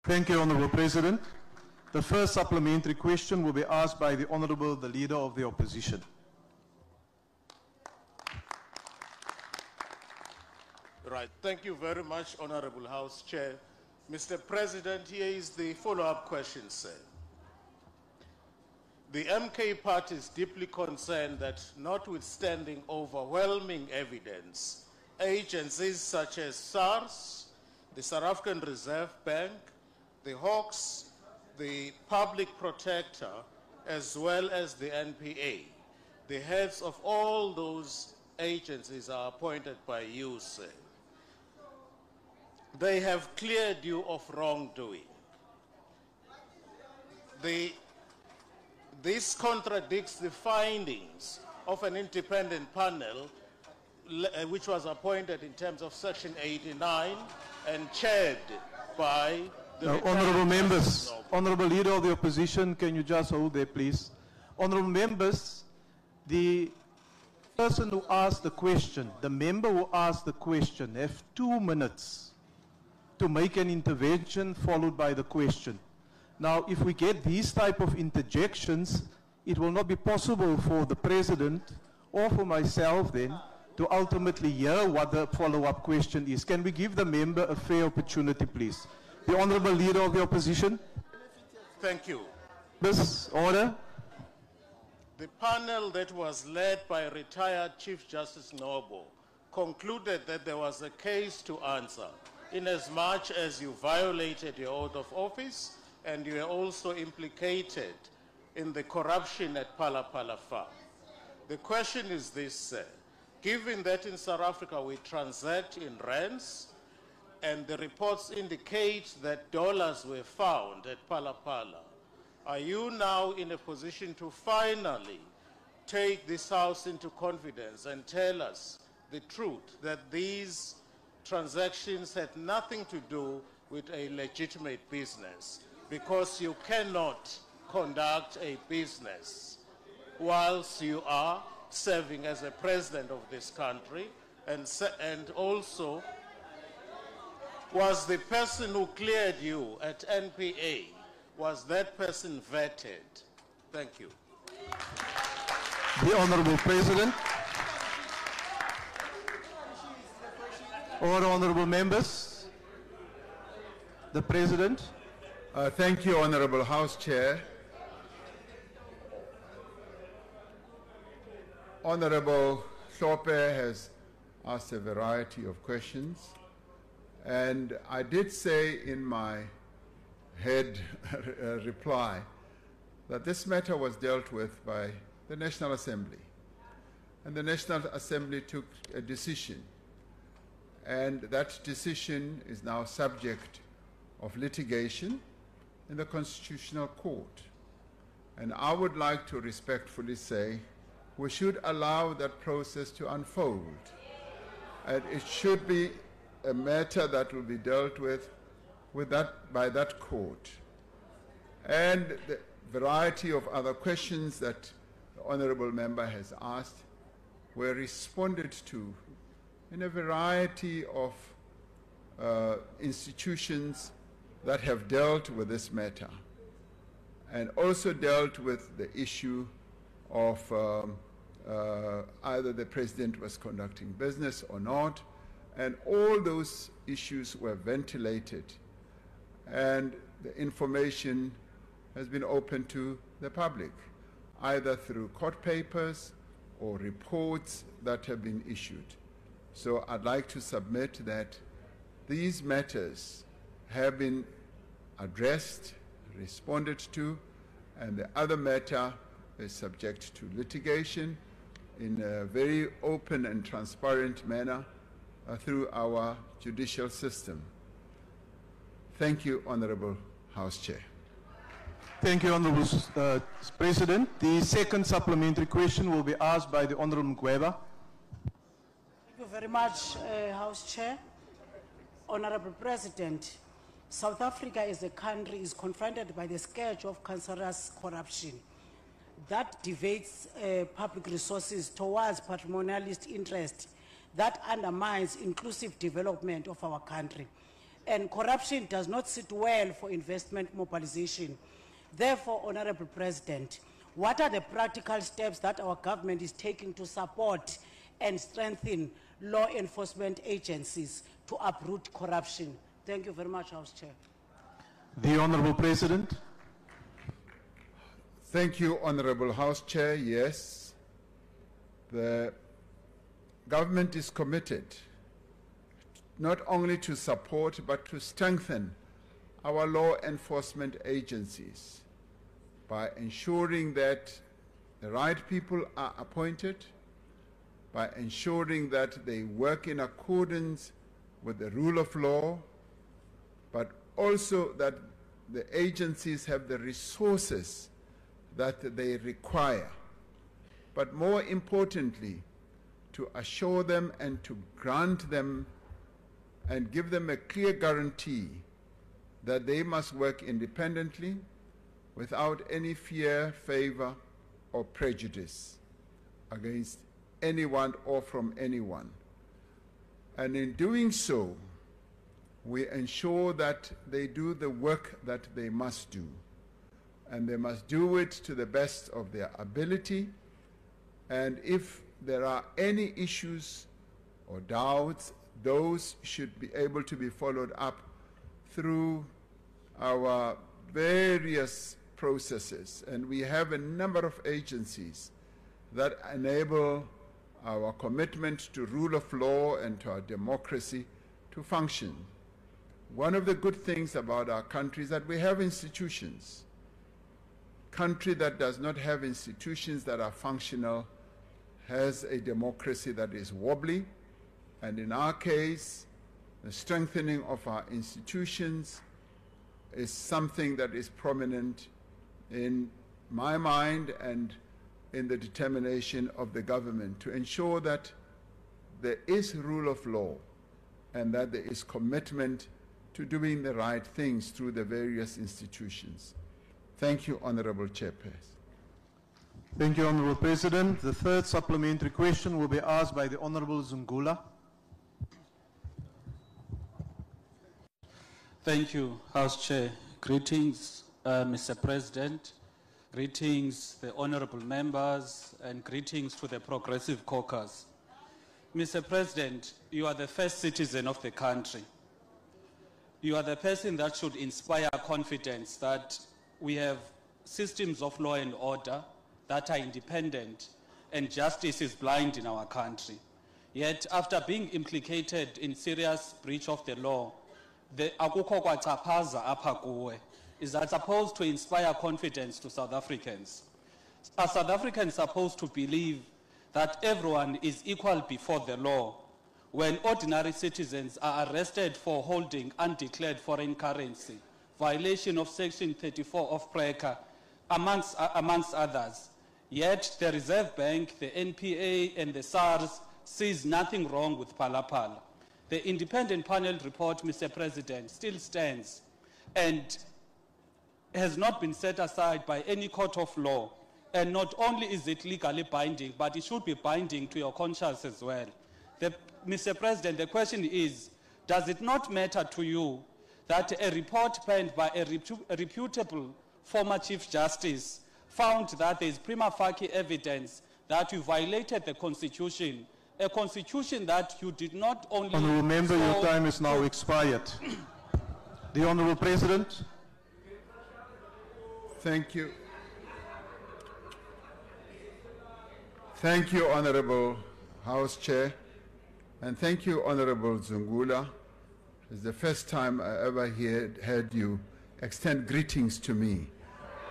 Thank you, Honourable President. The first supplementary question will be asked by the Honourable, the Leader of the Opposition. Right. Thank you very much, Honourable House Chair. Mr. President, here is the follow-up question, sir. The MK Party is deeply concerned that, notwithstanding overwhelming evidence, agencies such as SARS, the South African Reserve Bank, the Hawks, the Public Protector, as well as the NPA, the heads of all those agencies are appointed by you, sir. They have cleared you of wrongdoing. This contradicts the findings of an independent panel which was appointed in terms of Section 89 and chaired by the Honourable members, Honourable Leader of the Opposition, can you just hold there, please? Honourable members, the person who asked the question, the member who asked the question, have 2 minutes to make an intervention followed by the question. Now, if we get these type of interjections, it will not be possible for the President or for myself then to ultimately hear what the follow-up question is. Can we give the member a fair opportunity, please? The Honourable Leader of the Opposition. Thank you. This order. The panel that was led by retired Chief Justice Nobo concluded that there was a case to answer, inasmuch as you violated your oath of office and you were also implicated in the corruption at Phala Phala Farm. The question is this, sir. Given that in South Africa we transact in rands, and the reports indicate that dollars were found at Phala Phala, are you now in a position to finally take this House into confidence and tell us the truth, that these transactions had nothing to do with a legitimate business, because you cannot conduct a business whilst you are serving as a president of this country, and also was the person who cleared you at NPA, was that person vetted? Thank you. The Honourable President. All honourable members. The President. Thank you, Honourable House Chair. Honourable Hlophe has asked a variety of questions, and I did say in my head reply that this matter was dealt with by the National Assembly, and the National Assembly took a decision, and that decision is now subject of litigation in the Constitutional Court. And I would like to respectfully say we should allow that process to unfold, and it should be a matter that will be dealt with by that court. And the variety of other questions that the honourable member has asked were responded to in a variety of institutions that have dealt with this matter, and also dealt with the issue of either the president was conducting business or not, and all those issues were ventilated, and the information has been open to the public, either through court papers or reports that have been issued. So I'd like to submit that these matters have been addressed, responded to, and the other matter is subject to litigation in a very open and transparent manner through our judicial system. Thank you, Honourable House Chair. Thank you, Honourable President. The second supplementary question will be asked by the Honourable Mgweba. Thank you very much, House Chair. Honourable President, South Africa as a country is confronted by the scourge of cancerous corruption that divides public resources towards patrimonialist interest that undermines inclusive development of our country. and corruption does not sit well for investment mobilization. Therefore, Honorable President, what are the practical steps that our government is taking to support and strengthen law enforcement agencies to uproot corruption? Thank you very much, House Chair. The Honorable President. Thank you, Honorable House Chair. Yes, the government is committed not only to support but to strengthen our law enforcement agencies by ensuring that the right people are appointed, by ensuring that they work in accordance with the rule of law, but also that the agencies have the resources that they require. But more importantly, to assure them and to grant them and give them a clear guarantee that they must work independently without any fear, favor, or prejudice against anyone or from anyone. And in doing so, we ensure that they do the work that they must do. And they must do it to the best of their ability. And if there are any issues or doubts, those should be able to be followed up through our various processes. And we have a number of agencies that enable our commitment to rule of law and to our democracy to function. One of the good things about our country is that we have institutions. Country that does not have institutions that are functional has a democracy that is wobbly, and in our case, the strengthening of our institutions is something that is prominent in my mind and in the determination of the government to ensure that there is rule of law and that there is commitment to doing the right things through the various institutions. Thank you, Honorable Chairperson. Thank you, Honorable President. The third supplementary question will be asked by the Honorable Zungula. Thank you, House Chair. Greetings, Mr. President. Greetings, the honorable members, and greetings to the Progressive Caucus. Mr. President, you are the first citizen of the country. You are the person that should inspire confidence that we have systems of law and order that are independent and justice is blind in our country. Yet, after being implicated in serious breach of the law, the akukho kwachaphaza apha kuwe is that supposed to inspire confidence to South Africans. Are South Africans supposed to believe that everyone is equal before the law when ordinary citizens are arrested for holding undeclared foreign currency, violation of Section 34 of PRECA, amongst others? Yet the Reserve Bank, the NPA, and the SARS sees nothing wrong with Phala. The independent panel report, Mr. President, still stands and has not been set aside by any court of law. And not only is it legally binding, but it should be binding to your conscience as well. Mr. President, the question is, does it not matter to you that a report penned by a reputable former Chief Justice found that there is prima facie evidence that you violated the Constitution, a Constitution that you did not only... Honourable Member, your time is now expired. The Honourable President. Thank you. Thank you, Honourable House Chair, and thank you, Honourable Zungula. It's the first time I ever heard you extend greetings to me.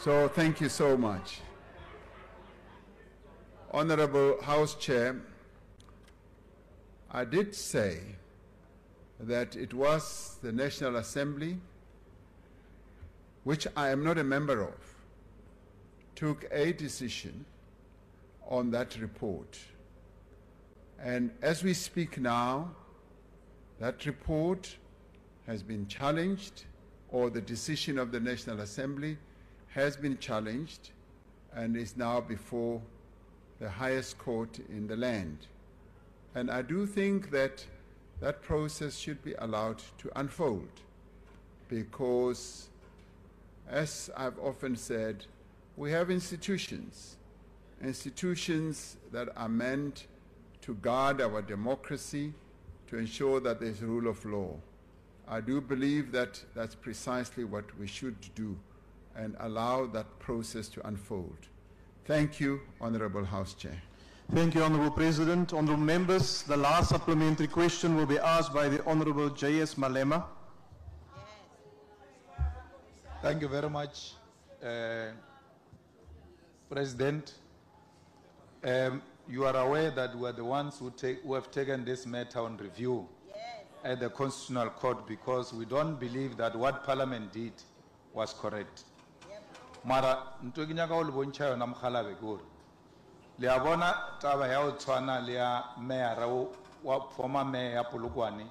So thank you so much. Honourable House Chair, I did say that it was the National Assembly, which I am not a member of, took a decision on that report. And as we speak now, that report has been challenged, or the decision of the National Assembly has been challenged and is now before the highest court in the land. And I do think that that process should be allowed to unfold, because, as I've often said, we have institutions that are meant to guard our democracy, to ensure that there's rule of law. I do believe that that's precisely what we should do and allow that process to unfold. Thank you, Honorable House Chair. Thank you, Honorable President. Honorable members, the last supplementary question will be asked by the Honorable J.S. Malema. Thank you very much, President. You are aware that we are the ones who have taken this matter on review at the Constitutional Court, because we don't believe that what Parliament did was correct. Mara, ntokinyaka o le bontšha yona Mokgalabe kore le a bona taba ya o tshwana le ya mayor wa former mayor ya Polokwane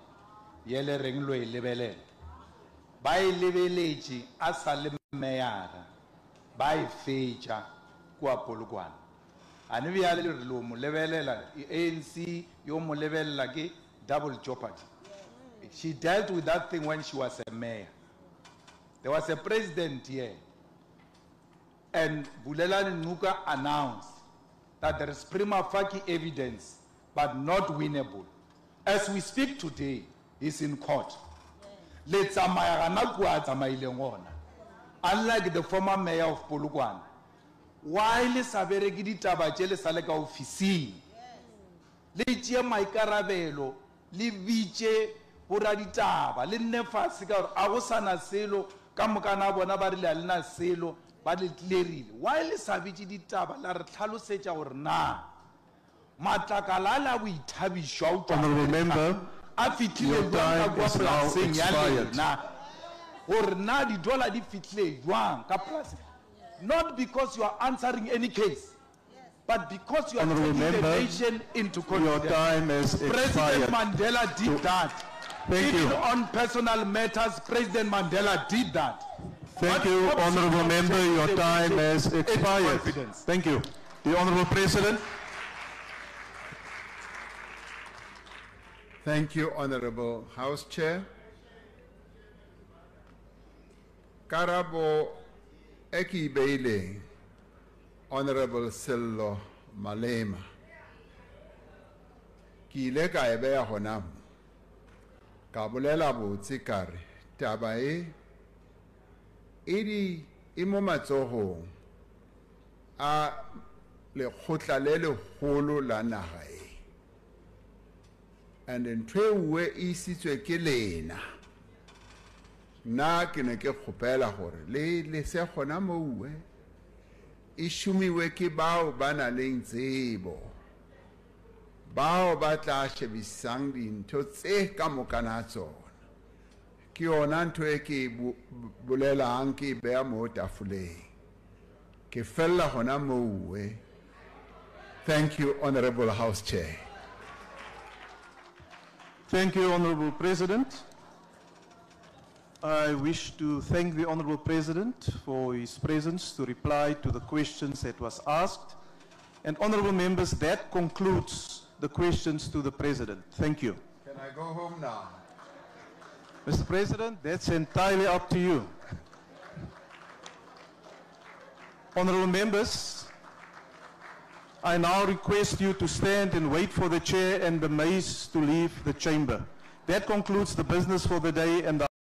yele reng lo e lebelela ba e lebeletše a sa le mayor ba e fetša kwa Polokwane a ne bjale re lo mo lebelela ANC yo mo lebelela ke double jeopardy. She dealt with that thing when she was a mayor. There was a president here, and Bulelani Nuka announced that there is prima facie evidence, but not winnable. As we speak today, he's in court. Unlike the former mayor of Polokwane, while Saberegi ditaba tšele sa le ka ofising, le tšea maikarabelo, le bitše boraditaba, le nne fatshe ka gore a go sana selo ka moka na bona ba rile a lena selo ba le tlerile while sa bitše ditaba la re tlhalosetša gore na matlakala a la boithabišwa Honorable member, a fitlhile jwang ka kwa polaseng ya lena gore na didola di fitlhile jwang ka polaseng, not because you are answering any case, but because you are taking the nation into confidence. Your time has expired. President Mandela did that. Thank you. Even on personal matters, President Mandela did that. Thank you, Honorable Member. Your time has expired. Thank you. The Honorable President. Thank you, Honorable House Chair. Karabo Eki Beile, Honorable Sello Malema. Ki ile ka ebe ya hona ka bolela botse kare taba e di mo matsohong a lekgotla le legolo la naga e, and ntho e nngwe e isitswe ke lena. Nna ke ne ke kgopela gore le se gona moue e šomiwe ke bao ba na leng tsebo, bao ba tla shebisang dintho tse ka moka na tsona. Ke yona ntho e ke bolelang ke beya mo tafoleng. Ke fella gona moue. Thank you, Honorable House Chair. Thank you, Honorable President. I wish to thank the Honorable President for his presence to reply to the questions that was asked. And Honorable members, that concludes the questions to the President. Thank you. Can I go home now? Mr. President, that's entirely up to you. Honorable members, I now request you to stand and wait for the chair and the maize to leave the chamber. That concludes the business for the day and the